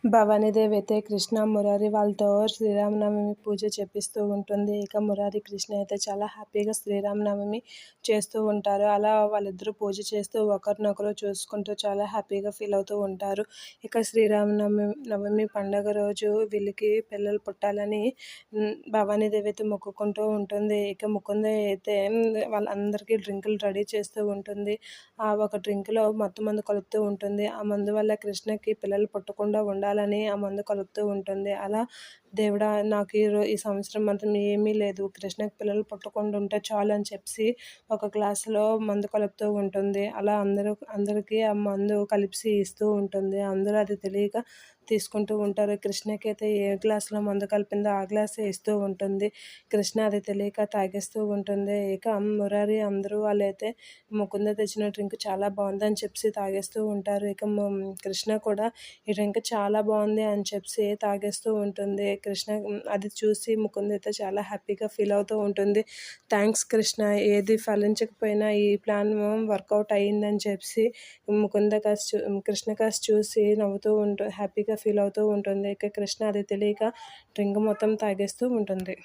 భవానీదేవి అయితే కృష్ణ, మురారి వాళ్ళతో శ్రీరామనవమి పూజ చేపిస్తూ ఉంటుంది. ఇక మురారి, కృష్ణ అయితే చాలా హ్యాపీగా శ్రీరామనవమి చేస్తూ ఉంటారు. అలా వాళ్ళిద్దరూ పూజ చేస్తూ ఒకరినొకరు చూసుకుంటూ చాలా హ్యాపీగా ఫీల్ అవుతూ ఉంటారు. ఇక నవమి పండగ రోజు వీళ్ళకి పిల్లలు పుట్టాలని భవానీదేవి అయితే మొక్కుకుంటూ ఉంటుంది. ఇక ముకుంద అయితే వాళ్ళందరికీ డ్రింకులు రెడీ చేస్తూ ఉంటుంది. ఆ ఒక డ్రింక్‌లో మత్తు మందు కలుపుతూ ఉంటుంది. ఆ మందు వల్ల కృష్ణకి పిల్లలు పుట్టకుండా ఉండాలని ఆ మందు కలుపుతూ ఉంటుంది. అలా దేవుడా నాకు ఈ సంవత్సరం మాత్రం ఏమీ లేదు. కృష్ణకి పిల్లలు పుట్టకుండా ఉంటే చాలు అని చెప్పి ఒక గ్లాసులో మందు కలుపుతూ ఉంటుంది. అలా అందరికీ ఆ మందు కలిపి ఇస్తూ ఉంటుంది. అందరూ అది తెలియక తీసుకుంటూ ఉంటారు. కృష్ణకైతే ఏ గ్లాసులో మందు కలిపిందో ఆ గ్లాసే ఇస్తూ ఉంటుంది. కృష్ణ అది తెలియక తాగేస్తూ ఉంటుంది. ఇక మురారి అందరూ వాళ్ళైతే ముకుంద తెచ్చిన డ్రింక్ చాలా బాగుందని చెప్పి తాగేస్తూ ఉంటారు. ఇక కృష్ణ కూడా ఈ డ్రింక్ చాలా బాగుంది అని చెప్పి తాగేస్తూ ఉంటుంది. కృష్ణ అది చూసి ముకుంద అయితే చాలా హ్యాపీగా ఫీల్ అవుతూ ఉంటుంది. థ్యాంక్స్ కృష్ణ, ఏది ఫలించకపోయినా ఈ ప్లాన్ వర్కౌట్ అయ్యిందని చెప్పి కృష్ణ కాస్త చూసి నవ్వుతూ హ్యాపీగా ఫీల్ అవుతూ ఉంటుంది. ఇక కృష్ణ అది తెలియక డ్రింక్ మొత్తం తాగేస్తూ ఉంటుంది.